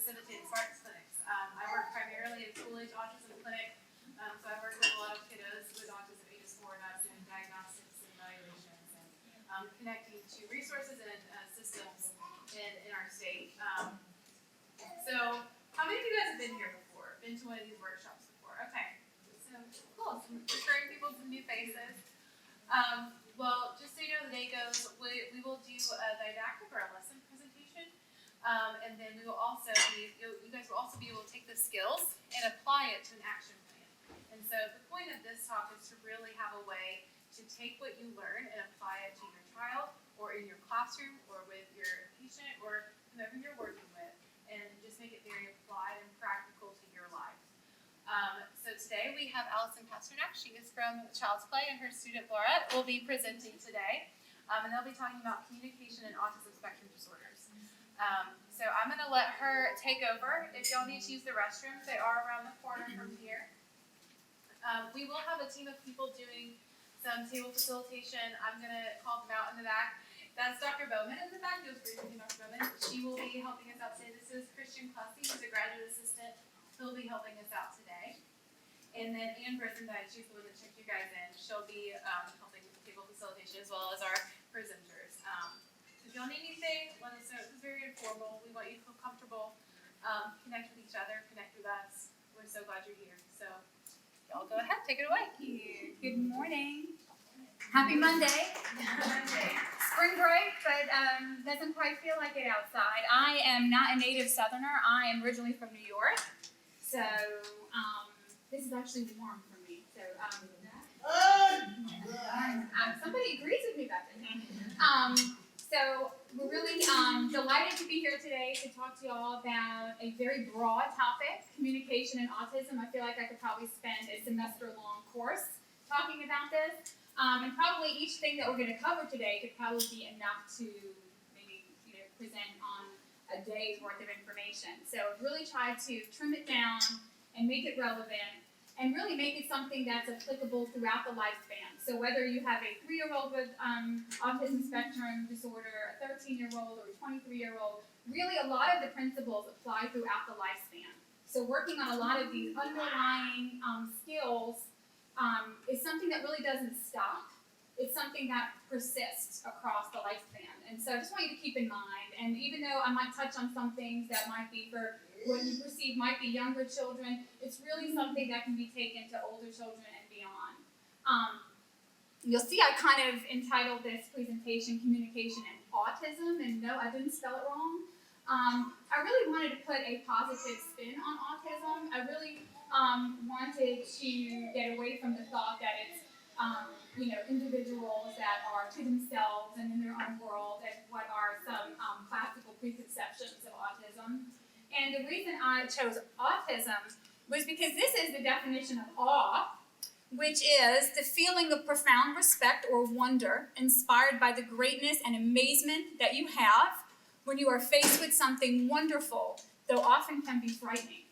facilitated SPARKS clinics. I work primarily in school-age autism clinic, so I work with a lot of kiddos with autism ages 4 and up, doing diagnostics and evaluations and connecting to resources and systems in our state. So how many of you guys have been here before? Been to one of these workshops before? Okay, so cool. Some referring people, some new faces. Well, just so you know, the day goes, we will do a didactic or a lesson presentation, and then we will also you guys will also be able to take the skills and apply it to an action plan. And so the point of this talk is to really have a way to take what you learn and apply it to your child, or in your classroom, or with your patient, or whoever you're working with, and just make it very applied and practical to your life. So today we have Allison Pasternak. She is from Child's Play, and her student Laura will be presenting today. And they'll be talking about communication and autism spectrum disorders. So I'm going to let her take over. If y'all need to use the restrooms, they are around the corner from here. We will have a team of people doing some table facilitation. I'm going to call them out in the back. That's Dr. Bowman in the back. You'll briefly Dr. Bowman. She will be helping us out today. This is Christian Clussy, who's a graduate assistant. He'll be helping us out today. And then Ann Brisendine, she's the one that checked you guys in. She'll be helping with the table facilitation as well as our presenters. So if y'all need anything, let us know. This is very informal. We want you to feel comfortable. Connect with each other, connect with us. We're so glad you're here. So y'all go ahead, take it away. Thank you. Good morning. Happy Monday. Spring break, but doesn't quite feel like it outside. I am not a native Southerner. I am originally from New York. So this is actually warm for me. So somebody agrees with me about this. So we're really delighted to be here today to talk to you all about a very broad topic, communication and autism. I feel like I could probably spend a semester-long course talking about this. And probably each thing that we're going to cover today could probably be enough to maybe present on a day's worth of information. So really try to trim it down and make it relevant and really make it something that's applicable throughout the lifespan. So whether you have a 3-year-old with autism spectrum disorder, a 13-year-old, or a 23-year-old, really a lot of the principles apply throughout the lifespan. So working on a lot of these underlying skills is something that really doesn't stop. It's something that persists across the lifespan. And so I just want you to keep in mind, and even though I might touch on some things that might be for what you perceive might be younger children, it's really something that can be taken to older children and beyond. You'll see I kind of entitled this presentation Communication and Autism, and no, I didn't spell it wrong. I really wanted to put a positive spin on autism. I really wanted to get away from the thought that it's individuals that are to themselves and in their own world, and what are some classical preconceptions of autism. And the reason I chose autism was because this is the definition of awe, which is the feeling of profound respect or wonder inspired by the greatness and amazement that you have when you are faced with something wonderful, though often can be frightening.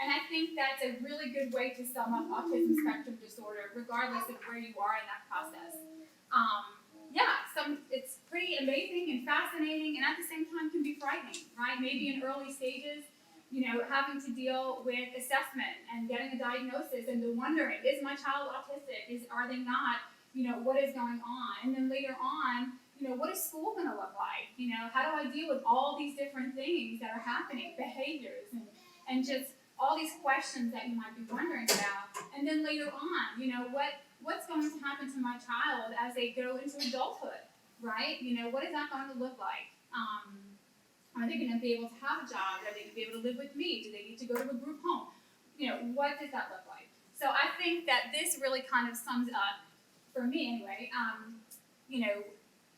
And I think that's a really good way to sum up autism spectrum disorder, regardless of where you are in that process. It's pretty amazing and fascinating, and at the same time can be frightening, right? Maybe in early stages, having to deal with assessment and getting a diagnosis and the wondering, is my child autistic? Are they not? What is going on? And then later on, what is school going to look like? How do I deal with all these different things that are happening, behaviors, and just all these questions that you might be wondering about. And then later on, what's going to happen to my child as they go into adulthood, right? What is that going to look like? Are they going to be able to have a job? Are they going to be able to live with me? Do they need to go to a group home? What does that look like? So I think that this really kind of sums up, for me anyway,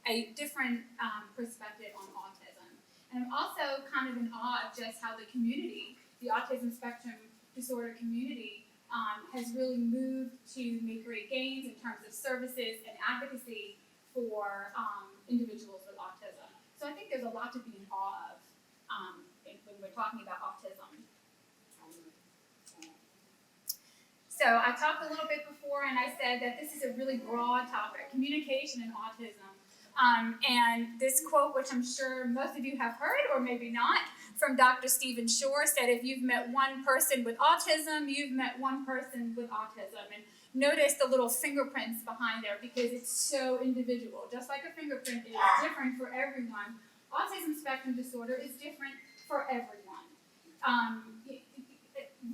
a different perspective on autism. And I'm also kind of in awe of just how the community, the autism spectrum disorder community, has really moved to make great gains in terms of services and advocacy for individuals with autism. So I think there's a lot to be in awe of when we're talking about autism. So I talked a little bit before, and I said that this is a really broad topic, communication and autism. And this quote, which I'm sure most of you have heard or maybe not, from Dr. Stephen Shore, said, if you've met one person with autism, you've met one person with autism. And notice the little fingerprints behind there because it's so individual. Just like a fingerprint is different for everyone, autism spectrum disorder is different for everyone.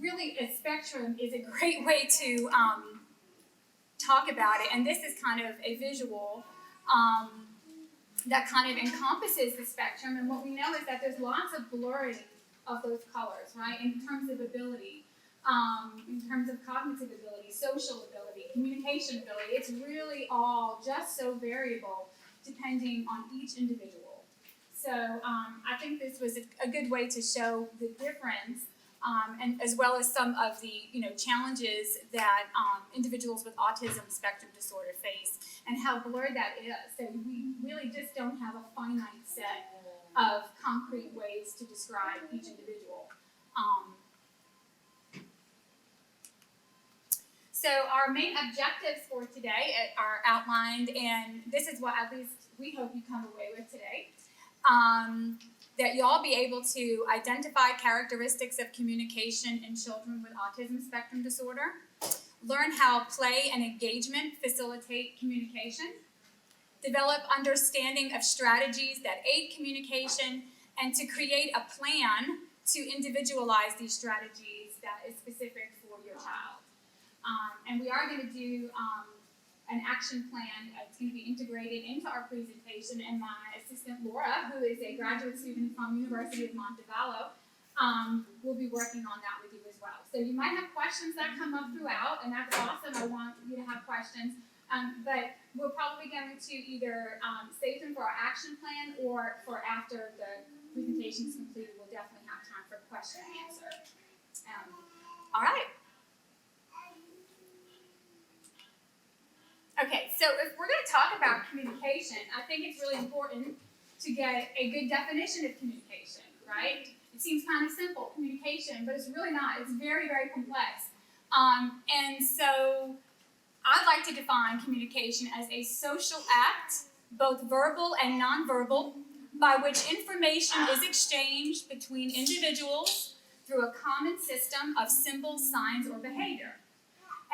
Really, a spectrum is a great way to talk about it, and this is kind of a visual that kind of encompasses the spectrum. And what we know is that there's lots of blurring of those colors, right, in terms of ability, in terms of cognitive ability, social ability, communication ability. It's really all just so variable depending on each individual. So I think this was a good way to show the difference, and as well as some of the challenges that individuals with autism spectrum disorder face, and how blurred that is. So we really just don't have a finite set of concrete ways to describe each individual. So our main objectives for today are outlined, and this is what at least we hope you come away with today. That you all be able to identify characteristics of communication in children with autism spectrum disorder, learn how play and engagement facilitate communication, develop understanding of strategies that aid communication, and to create a plan to individualize these strategies that is specific for your child. And we are going to do an action plan. It's going to be integrated into our presentation, and my assistant Laura, who is a graduate student from University of Montevallo, will be working on that with you as well. So you might have questions that come up throughout, and that's awesome. I want you to have questions, but we're probably going to either save them for our action plan or for after the presentation is completed. We'll definitely have time for question and answer. All right. Okay, so if we're going to talk about communication, I think it's really important to get a good definition of communication, right? It seems kind of simple, communication, but it's really not. It's very, very complex. And so I'd like to define communication as a social act, both verbal and nonverbal, by which information is exchanged between individuals through a common system of symbols, signs, or behavior.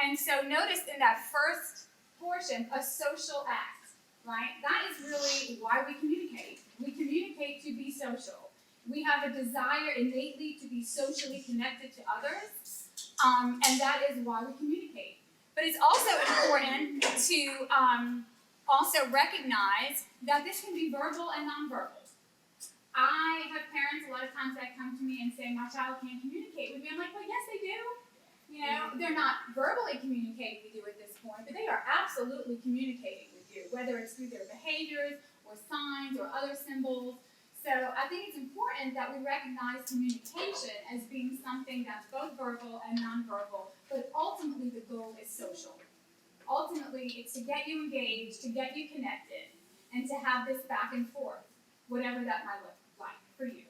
And so notice in that first portion, a social act, right? That is really why we communicate. We communicate to be social. We have a desire innately to be socially connected to others, and that is why we communicate. But it's also important to also recognize that this can be verbal and nonverbal. I have parents a lot of times that come to me and say, my child can't communicate with me. I'm like, well, yes, they do. They're not verbally communicating with you at this point, but they are absolutely communicating with you, whether it's through their behaviors or signs or other symbols. So I think it's important that we recognize communication as being something that's both verbal and nonverbal, but ultimately the goal is social. Ultimately, it's to get you engaged, to get you connected, and to have this back and forth, whatever that might look like for you.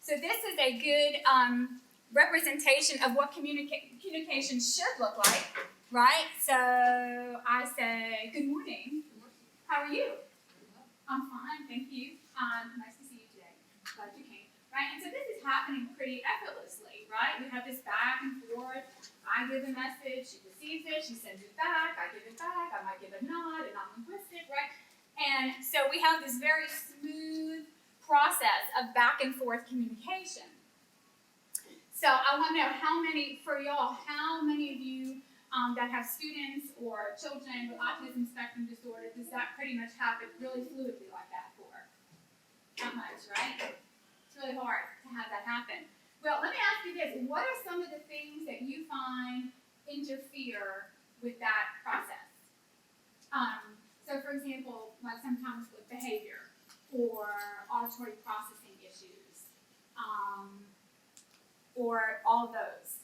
So this is a good representation of what communication should look like, right? So I say, good morning. How are you? I'm fine, thank you. Nice to see you today. Glad you came. Right, and so this is happening pretty effortlessly, right? We have this back and forth. I give a message, she receives it, she sends it back, I give it back, I might give a nod, a non-linguistic, right? And so we have this very smooth process of back and forth communication. So I want to know how many of you that have students or children with autism spectrum disorder, does that pretty much happen really fluidly like that for? Not much, right? It's really hard to have that happen. Well, let me ask you this. What are some of the things that you find interfere with that process? So for example, like sometimes with behavior or auditory processing issues, or all of those,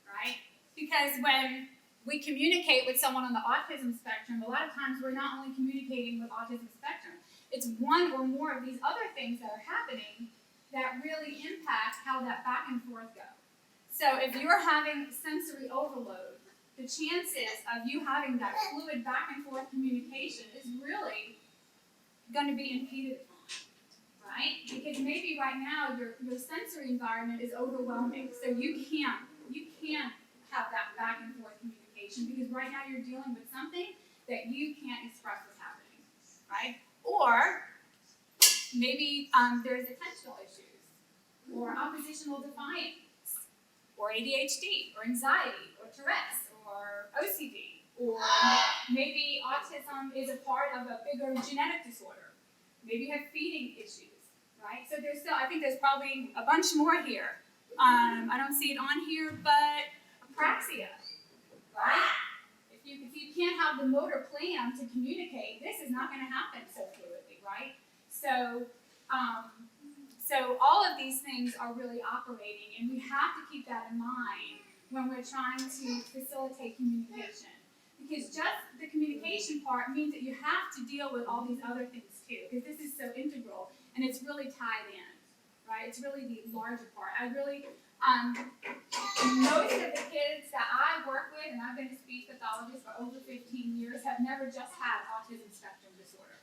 right? Because when we communicate with someone on the autism spectrum, a lot of times we're not only communicating with autism spectrum, it's one or more of these other things that are happening that really impact how that back and forth goes. So if you're having sensory overload, the chances of you having that fluid back and forth communication is really going to be impeded upon, right? Because maybe right now your sensory environment is overwhelming, so you can't have that back and forth communication because right now you're dealing with something that you can't express what's happening, right? Or maybe there's attentional issues, or oppositional defiance, or ADHD, or anxiety, or Tourette's, or OCD, or maybe autism is a part of a bigger genetic disorder. Maybe you have feeding issues, right? So I think there's probably a bunch more here. I don't see it on here, but apraxia, right? If you can't have the motor plan to communicate, this is not going to happen so fluidly, right? So all of these things are really operating, and we have to keep that in mind when we're trying to facilitate communication. Because just the communication part means that you have to deal with all these other things too, because this is so integral, and it's really tied in, right? It's really the larger part. Most of the kids that I work with, and I've been a speech pathologist for over 15 years, have never just had autism spectrum disorder.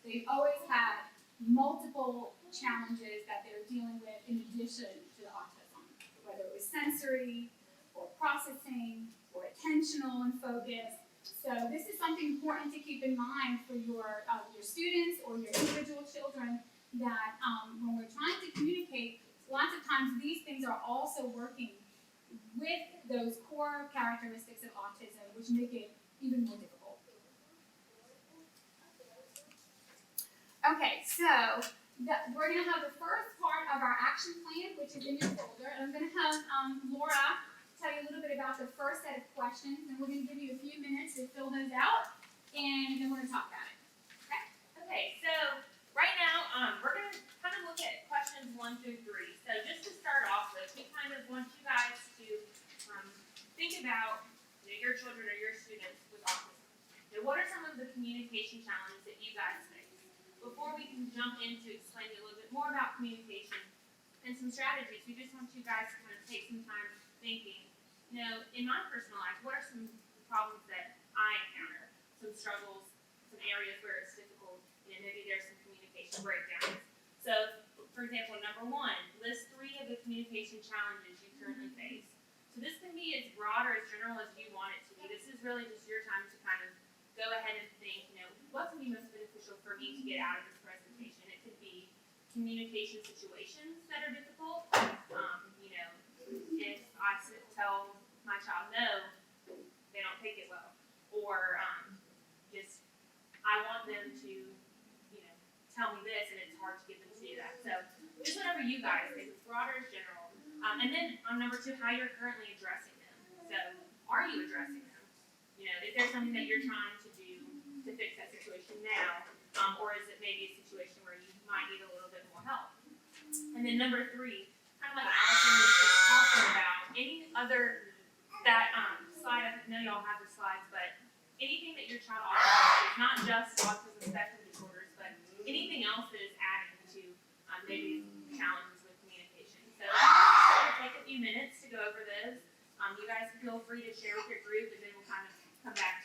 They've always had multiple challenges that they're dealing with in addition to the autism, whether it was sensory, or processing, or attentional and focus. So this is something important to keep in mind for your students or your individual children, that when we're trying to communicate, lots of times these things are also working with those core characteristics of autism, which make it even more difficult. Okay, so we're going to have the first part of our action plan, which is in your folder, and I'm going to have Laura tell you a little bit about the first set of questions, and we're going to give you a few minutes to fill those out, and then we're going to talk about it. Okay, so right now we're going to kind of look at questions 1 through 3. So just to start off with, we kind of want you guys to think about your children or your students with autism. Now, what are some of the communication challenges that you guys face? Before we can jump into explaining a little bit more about communication and some strategies, we just want you guys to kind of take some time thinking, in my personal life, what are some problems that I encounter? Some struggles, some areas where it's difficult, maybe there's some communication breakdowns. So, for example, number 1, list 3 of the communication challenges you currently face. So this can be as broad or as general as you want it to be. This is really just your time to kind of go ahead and think, what's going to be most beneficial for me to get out of this presentation. It could be communication situations that are difficult. If I tell my child no, they don't take it well. Or just, I want them to, tell me this, and it's hard to get them to do that. So just whatever you guys think, it's broader as general. And then on number 2, how you're currently addressing them. So are you addressing them? Is there something that you're trying to do to fix that situation now? Or is it maybe a situation where you might need a little bit more help? And then number 3, kind of like Allison was just talking about, any other, that slide, I know y'all have the slides, but anything that your child offers, not just autism spectrum disorders, but anything else that is adding to maybe challenges with communication. So it'll take a few minutes to go over those. You guys feel free to share with your group, and then we'll kind of come back